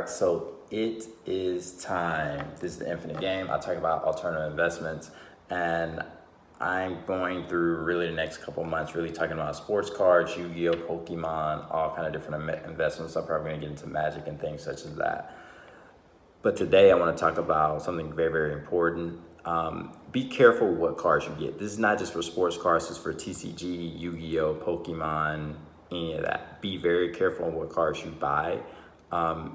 right, so it is time. This is the Infinite Game. I talk about alternative investments, and I'm going through really the next couple months, really talking about sports cards, Yu-Gi-Oh, Pokemon, all kind of different investments. I'm probably going to get into Magic and things such as that. But today I want to talk about something very, very important. Be careful what cards you get. This is not just for sports cards, it's for TCG, Yu-Gi-Oh, Pokemon, any of that. Be very careful on what cards you buy.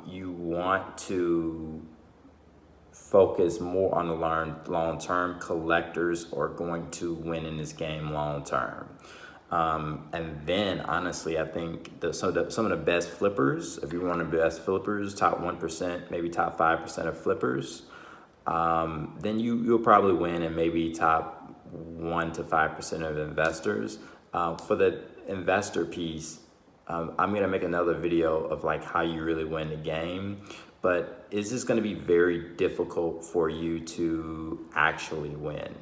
You want to focus more on the long term. Collectors are going to win in this game long term. And then, honestly, I think some of the best flippers, if you're one of the best flippers, top 1%, maybe top 5% of flippers, then you'll probably win, and maybe top 1 to 5% of investors. For the investor piece, I'm going to make another video of like how you really win the game, but it's just going to be very difficult for you to actually win.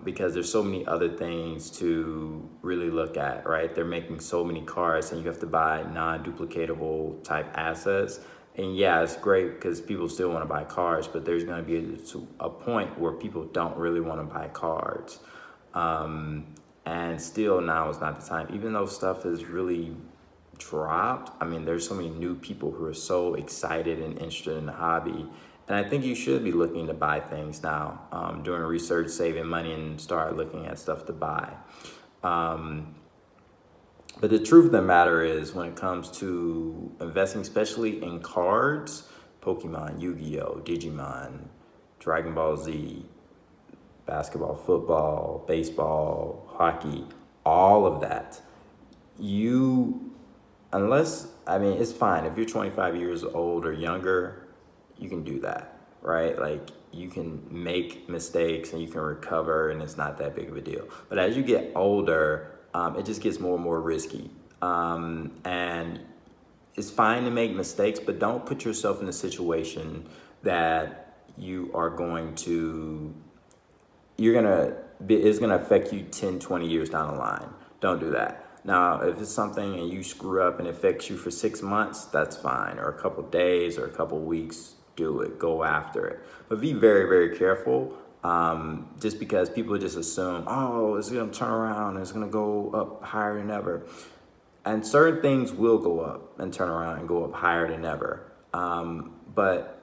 Because there's so many other things to really look at, right? They're making so many cards, and you have to buy non-duplicatable type assets. And yeah, it's great because people still want to buy cards, but there's going to be a point where people don't really want to buy cards. And still now is not the time, even though stuff is really dropped. I mean, there's so many new people who are so excited and interested in the hobby. And I think you should be looking to buy things now, doing research, saving money, and start looking at stuff to buy. But the truth of the matter is, when it comes to investing, especially in cards, Pokemon, Yu-Gi-Oh, Digimon, Dragon Ball Z, basketball, football, baseball, hockey, all of that, it's fine. If you're 25 years old or younger, you can do that, right? Like, you can make mistakes and you can recover, and it's not that big of a deal. But as you get older, it just gets more and more risky. And it's fine to make mistakes, but don't put yourself in a situation that it's gonna affect you 10, 20 years down the line. Don't do that. Now, if it's something and you screw up and it affects you for 6 months, that's fine, or a couple days or a couple weeks, do it, go after it. But be very, very careful, just because people just assume, oh, it's gonna turn around, it's gonna go up higher than ever. And certain things will go up and turn around and go up higher than ever. But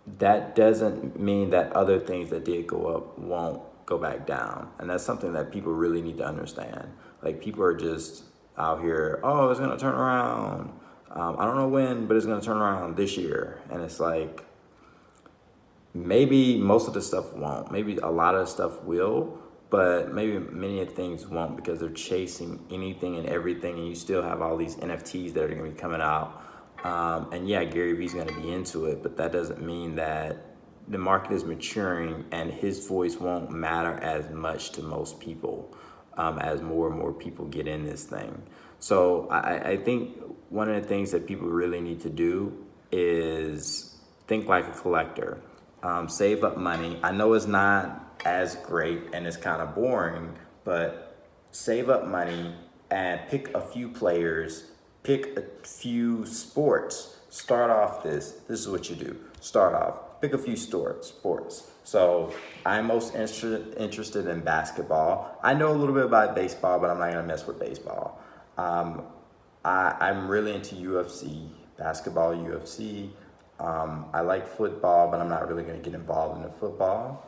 that doesn't mean that other things that did go up won't go back down. And that's something that people really need to understand. Like, people are just out here, oh, it's gonna turn around. I don't know when, but it's gonna turn around this year. And it's like, maybe most of the stuff won't. Maybe a lot of the stuff will, but maybe many of the things won't, because they're chasing anything and everything, and you still have all these NFTs that are gonna be coming out. And yeah, Gary Vee's gonna be into it, but that doesn't mean that the market is maturing and his voice won't matter as much to most people, as more and more people get in this thing. So I think one of the things that people really need to do is think like a collector. Save up money. I know it's not as great and it's kind of boring, but save up money and pick a few players, pick a few sports. Start off this is what you do. Start off, pick a few sports. So I'm most interested in basketball. I know a little bit about baseball, but I'm not gonna mess with baseball. I'm really into UFC, basketball, UFC. I like football, but I'm not really going to get involved in the football.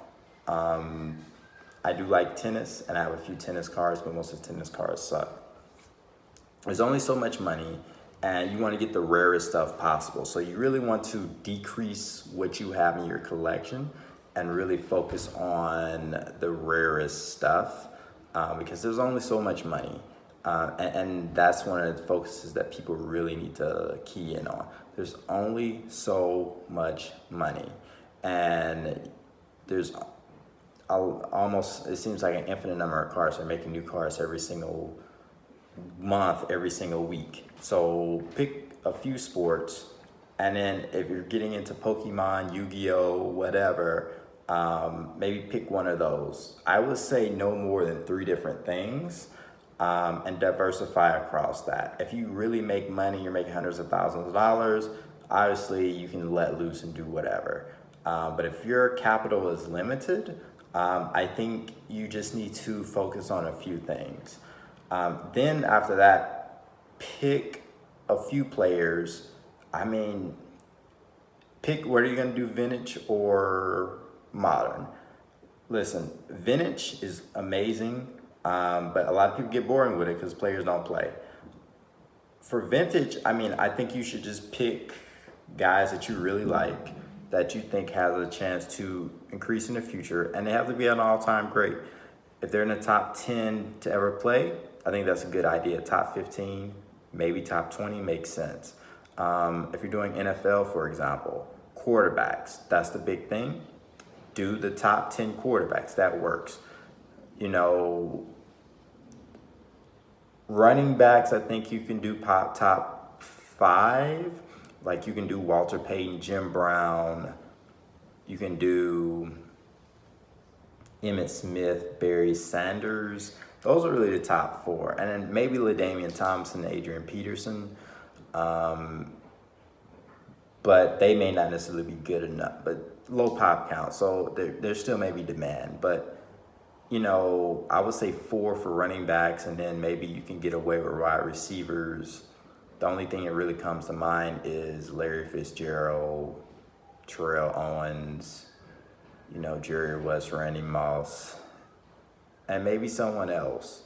I do like tennis, and I have a few tennis cards, but most of the tennis cards suck. There's only so much money, and you want to get the rarest stuff possible. So you really want to decrease what you have in your collection and really focus on the rarest stuff, because there's only so much money. And that's one of the focuses that people really need to key in on. There's only so much money, and there's it seems like an infinite number of cards. They're making new cards every single month, every single week. So pick a few sports, and then if you're getting into Pokemon, Yu-Gi-Oh, whatever, maybe pick one of those. I would say no more than 3 different things. And diversify across that. If you really make money, you're making hundreds of thousands of dollars, obviously you can let loose and do whatever. But if your capital is limited, I think you just need to focus on a few things. Then after that, pick a few players. I mean, pick whether you're going to do vintage or modern. Listen, vintage is amazing, but a lot of people get boring with it because players don't play. For vintage, I mean, I think you should just pick guys that you really like, that you think has a chance to increase in the future, and they have to be an all-time great. If they're in the top 10 to ever play, I think that's a good idea. Top 15, maybe top 20 makes sense. If you're doing NFL, for example, quarterbacks, that's the big thing. Do the top 10 quarterbacks, that works. You know, running backs, I think you can do top 5. Like you can do Walter Payton, Jim Brown. You can do Emmitt Smith, Barry Sanders. Those are really the top 4. And then maybe LaDainian Thompson, Adrian Peterson. But they may not necessarily be good enough. But low pop count, so there still may be demand. But you know, I would say 4 for running backs, and then maybe you can get away with wide receivers. The only thing that really comes to mind is Larry Fitzgerald, Terrell Owens, you know, Jerry West, Randy Moss, and maybe someone else.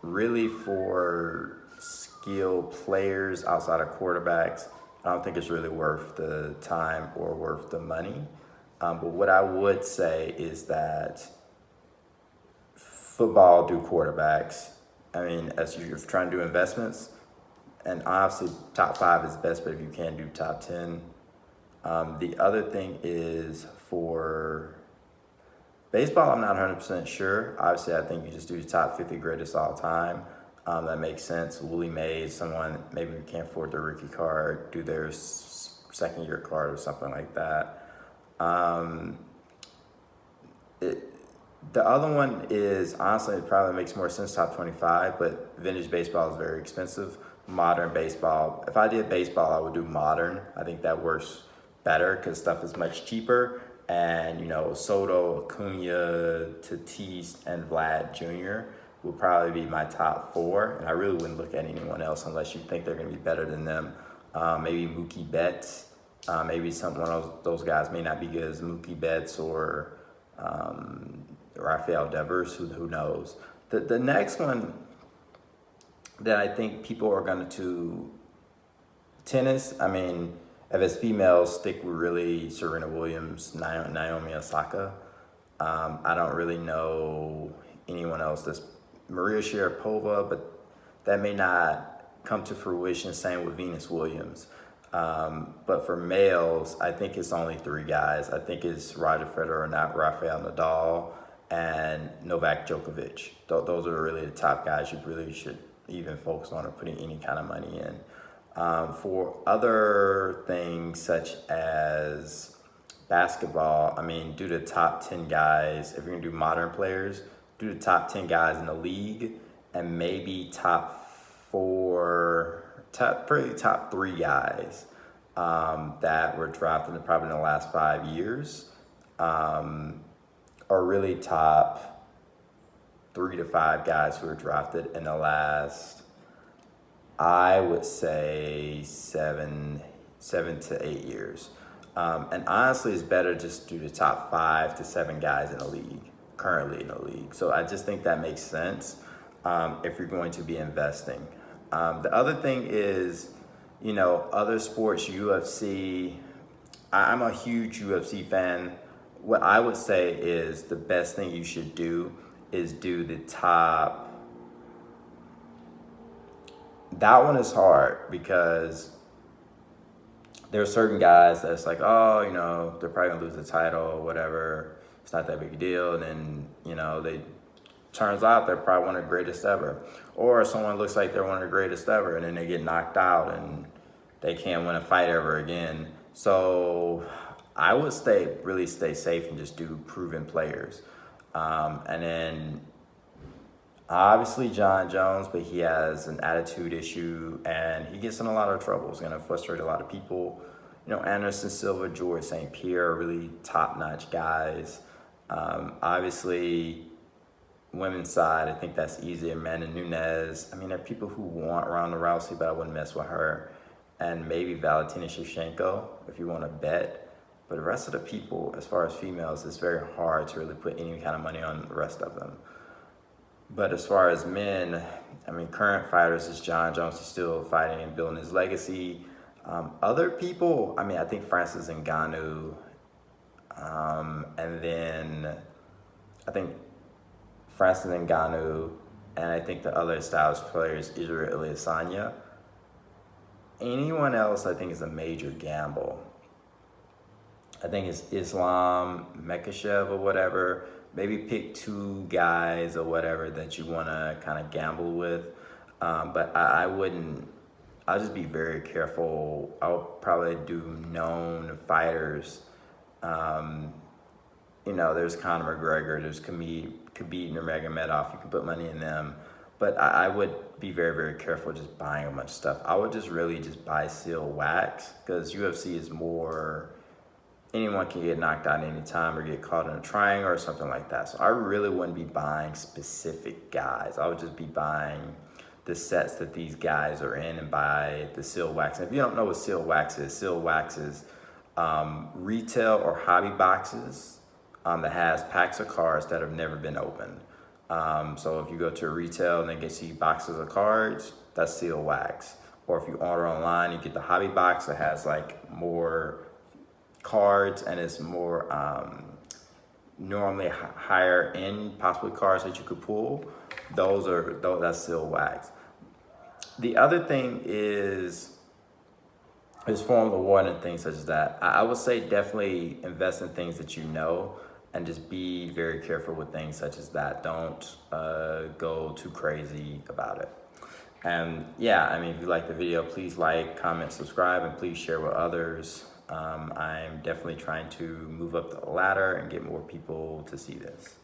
Really for skilled players outside of quarterbacks, I don't think it's really worth the time or worth the money. But what I would say is that football do quarterbacks. I mean, as you're trying to do investments, and obviously top 5 is best, but if you can do top 10. The other thing is for baseball, I'm not 100% sure. Obviously, I think you just do the top 50 greatest all time. That makes sense. Willie Mays, someone maybe who can't afford their rookie card, do their second year card or something like that. The other one is, honestly, it probably makes more sense top 25, but vintage baseball is very expensive. Modern baseball, if I did baseball, I would do modern. I think that works better because stuff is much cheaper. And, you know, Soto, Acuna, Tatis, and Vlad Jr. will probably be my top 4. And I really wouldn't look at anyone else unless you think they're going to be better than them. Maybe Mookie Betts. Maybe one of those guys may not be good as Mookie Betts or Rafael Devers, who knows. The next one that I think people are going to tennis, I mean, if it's females, stick with really Serena Williams, Naomi Osaka. I don't really know anyone else. That's Maria Sharapova, but that may not come to fruition. Same with Venus Williams. But for males, I think it's only 3 guys. I think it's Roger Federer, not Rafael Nadal, and Novak Djokovic. Those are really the top guys you really should even focus on or putting any kind of money in. For other things such as basketball, I mean, do the top 10 guys. If you're going to do modern players, do the top 10 guys in the league and maybe top 3 guys that were drafted probably in the last 5 years, or really top 3 to 5 guys who were drafted in the last, I would say 7 to 8 years. And honestly, it's better just do the top 5 to 7 guys in the league, currently in the league. So I just think that makes sense if you're going to be investing. The other thing is, you know, other sports, UFC. I'm a huge UFC fan. What I would say is the best thing you should do is do the top. That one is hard because there are certain guys that's like, oh, you know, they're probably gonna lose the title or whatever. It's not that big a deal. And then, you know, turns out they're probably one of the greatest ever. Or someone looks like they're one of the greatest ever and then they get knocked out and they can't win a fight ever again. So I would really stay safe and just do proven players. And then Obviously John Jones, but he has an attitude issue and he gets in a lot of trouble. It's going to frustrate a lot of people. You know, Anderson Silva, George St. Pierre are really top-notch guys. Obviously, women's side, I think that's easy. Amanda Nunes. I mean, there are people who want Ronda Rousey, but I wouldn't mess with her. And maybe Valentina Shevchenko, if you want to bet. But the rest of the people, as far as females, it's very hard to really put any kind of money on the rest of them. But as far as men, I mean, current fighters is John Jones. He's still fighting and building his legacy. Other people, I mean, I think Francis Ngannou, and then I think Francis Ngannou, and I think the other established players, Israel Adesanya. Anyone else, I think, is a major gamble. I think it's Islam Makhachev or whatever. Maybe pick two guys or whatever that you want to kind of gamble with. But I wouldn't, I'll just be very careful. I'll probably do known fighters. You know, there's Conor McGregor, there's Khabib Nurmagomedov. You can put money in them. But I would be very, very careful just buying a bunch of stuff. I would just really just buy seal wax because UFC is more, anyone can get knocked out anytime or get caught in a triangle or something like that. So I really wouldn't be buying specific guys. I would just be buying the sets that these guys are in and buy the seal wax. And if you don't know what seal wax is retail or hobby boxes that has packs of cards that have never been opened. So if you go to a retail and they get see boxes of cards, that's seal wax. Or if you order online, you get the hobby box that has like more cards and it's more normally higher end possibly cards that you could pull. That's seal wax. The other thing is Formula One and things such as that. I would say definitely invest in things that you know and just be very careful with things such as that. Don't go too crazy about it. And yeah, I mean, if you like the video, please like, comment, subscribe, and please share with others. I'm definitely trying to move up the ladder and get more people to see this.